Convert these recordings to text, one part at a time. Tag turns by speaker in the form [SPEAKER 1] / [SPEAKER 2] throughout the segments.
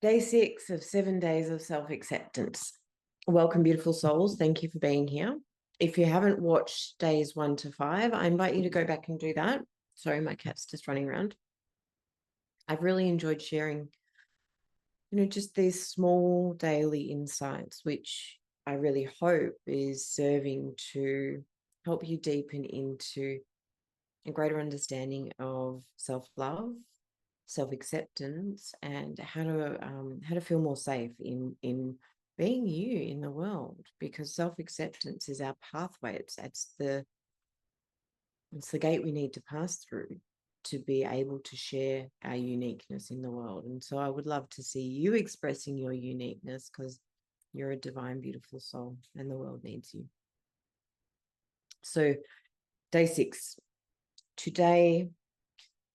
[SPEAKER 1] Day 6 of 7 days of self-acceptance. Welcome, beautiful souls. Thank you for being here. If you haven't watched days 1 to 5, I invite you to go back and do that. Sorry, my cat's just running around. I've really enjoyed sharing, just these small daily insights, which I really hope is serving to help you deepen into a greater understanding of self-love, self-acceptance, and how to feel more safe in being you in the world, because self-acceptance is our pathway. It's the gate we need to pass through to be able to share our uniqueness in the world. And so I would love to see you expressing your uniqueness, because you're a divine, beautiful soul and the world needs you. So day 6 today.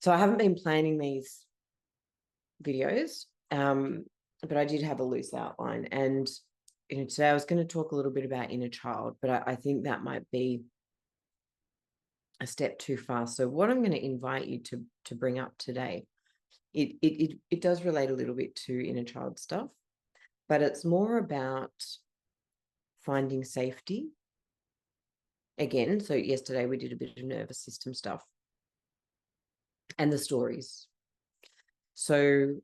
[SPEAKER 1] So I haven't been planning these videos, but I did have a loose outline. And today I was going to talk a little bit about inner child, but I think that might be a step too far. So what I'm going to invite you to bring up today, it does relate a little bit to inner child stuff, but it's more about finding safety. Again, so yesterday we did a bit of nervous system stuff and the stories. So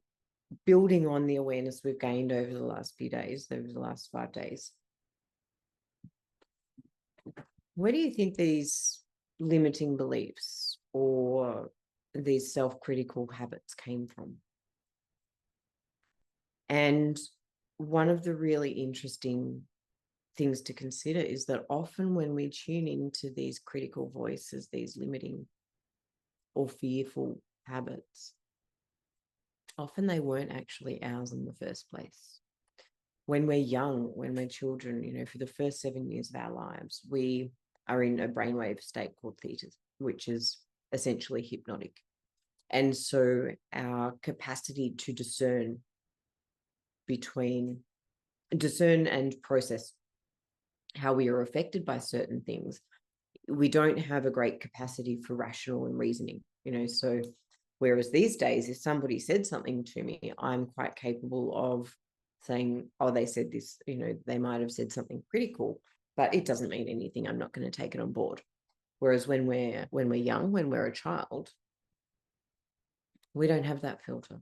[SPEAKER 1] building on the awareness we've gained over the last few days, over the last 5 days, where do you think these limiting beliefs or these self-critical habits came from? And one of the really interesting things to consider is that often when we tune into these critical voices, these limiting or fearful habits, often they weren't actually ours in the first place. When we're young, when we're children, for the first 7 years of our lives, we are in a brainwave state called theta, which is essentially hypnotic. And so our capacity to discern and process how we are affected by certain things, we don't have a great capacity for rational and reasoning, so whereas these days, if somebody said something to me, I'm quite capable of saying, oh, they said this, they might have said something critical, but it doesn't mean anything. I'm not going to take it on board. Whereas when we're young, when we're a child, we don't have that filter.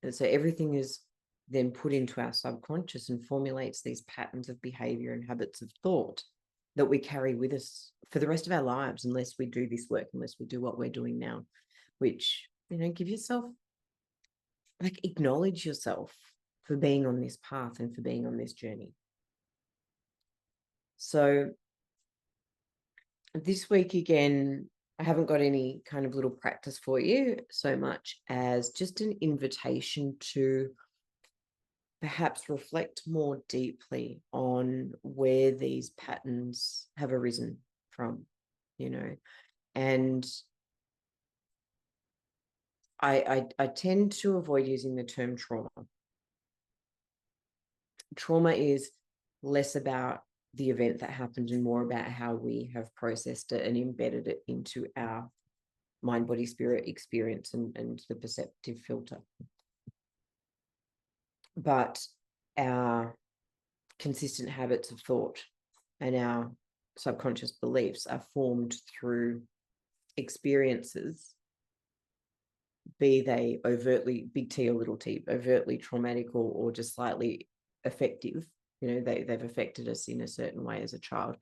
[SPEAKER 1] And so everything is then put into our subconscious and formulates these patterns of behavior and habits of thought that we carry with us for the rest of our lives, unless we do this work, unless we do what we're doing now, which, give yourself, acknowledge yourself for being on this path and for being on this journey. So this week, again, I haven't got any kind of little practice for you so much as just an invitation to perhaps reflect more deeply on where these patterns have arisen from, and I tend to avoid using the term trauma. Trauma is less about the event that happened and more about how we have processed it and embedded it into our mind, body, spirit experience and the perceptive filter. But our consistent habits of thought and our subconscious beliefs are formed through experiences, be they overtly, big T or little t, overtly traumatic or just slightly effective. They've affected us in a certain way as a child.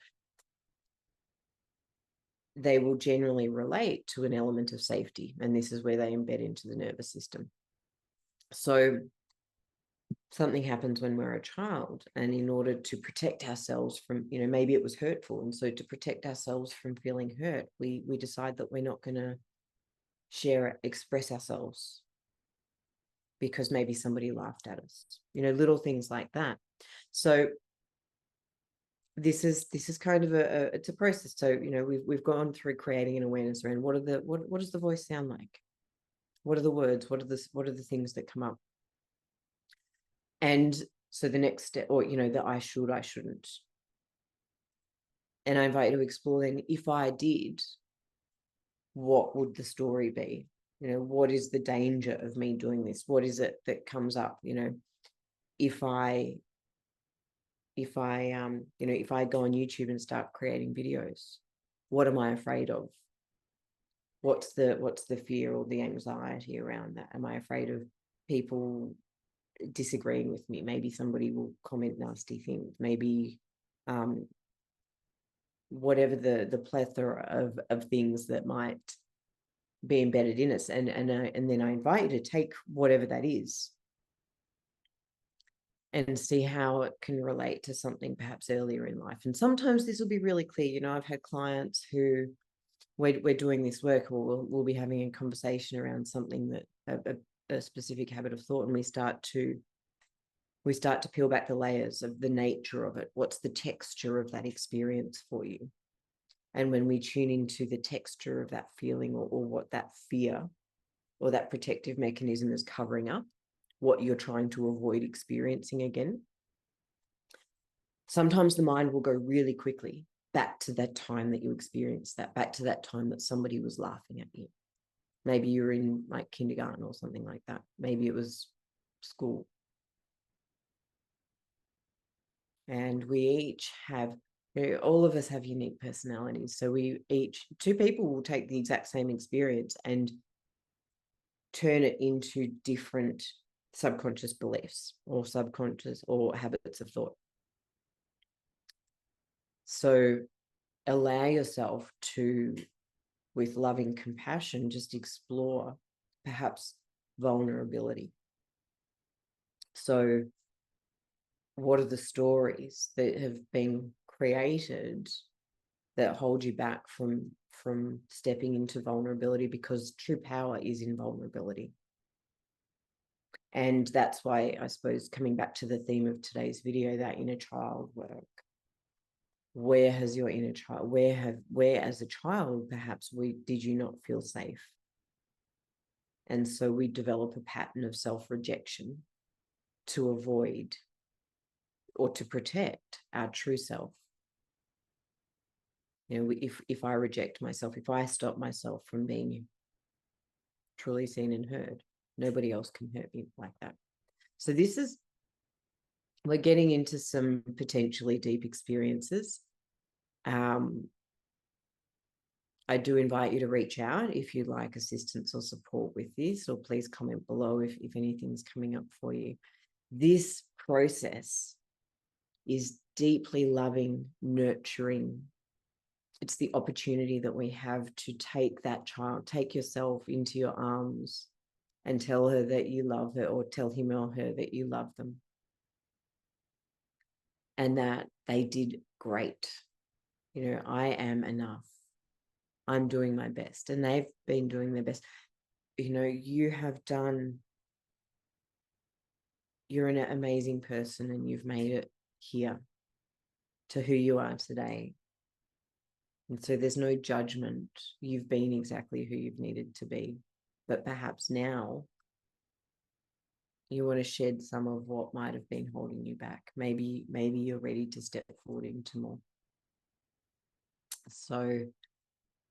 [SPEAKER 1] They will generally relate to an element of safety, and this is where they embed into the nervous system. So something happens when we're a child, and in order to protect ourselves from, maybe it was hurtful, and so to protect ourselves from feeling hurt, we decide that we're not going to express ourselves because maybe somebody laughed at us, little things like that. So this is kind of it's a process. So we've gone through creating an awareness around what does the voice sound like, what are the words, what are the things that come up. And so the next step, or the I shouldn't, and I invite you to explore then, if I did, what would the story be? what is the danger of me doing this? What is it that comes up? If I if I if I go on YouTube and start creating videos, what am I afraid of? What's the fear or the anxiety around that? Am I afraid of people disagreeing with me? Maybe somebody will comment nasty things. Maybe whatever the plethora of things that might be embedded in us, and then I invite you to take whatever that is and see how it can relate to something perhaps earlier in life. And sometimes this will be really clear. I've had clients who we're doing this work, or we'll be having a conversation around something that a specific habit of thought, and we start to peel back the layers of the nature of it. What's the texture of that experience for you? And when we tune into the texture of that feeling, or what that fear or that protective mechanism is covering up, what you're trying to avoid experiencing again, sometimes the mind will go really quickly back to that time that you experienced that, back to that time that somebody was laughing at you. Maybe you were in like kindergarten or something like that. Maybe it was school. And we each have, all of us have unique personalities. So two people will take the exact same experience and turn it into different subconscious beliefs or subconscious or habits of thought. So allow yourself to, with loving compassion, just explore perhaps vulnerability. So what are the stories that have been created that hold you back from stepping into vulnerability? Because true power is in vulnerability. And that's why, I suppose, coming back to the theme of today's video, that inner child work. Where has your inner child, where as a child, perhaps did you not feel safe? And so we develop a pattern of self-rejection to avoid or to protect our true self. If I reject myself, if I stop myself from being truly seen and heard, nobody else can hurt me like that. So we're getting into some potentially deep experiences. I do invite you to reach out if you'd like assistance or support with this, or please comment below if anything's coming up for you. This process is deeply loving, nurturing. It's the opportunity that we have to take that child, take yourself into your arms and tell her that you love her, or tell him or her that you love them and that they did great. I am enough. I'm doing my best, and they've been doing their best. You have done, you're an amazing person, and you've made it here to who you are today. And so there's no judgment. You've been exactly who you've needed to be. But perhaps now you want to shed some of what might have been holding you back. Maybe you're ready to step forward into more. So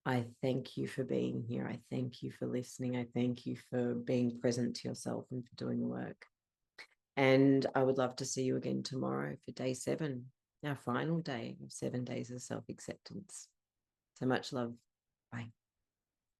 [SPEAKER 1] I thank you for being here. I thank you for listening. I thank you for being present to yourself and for doing the work. And I would love to see you again tomorrow for day 7, our final day of 7 days of self-acceptance. So much love. Bye.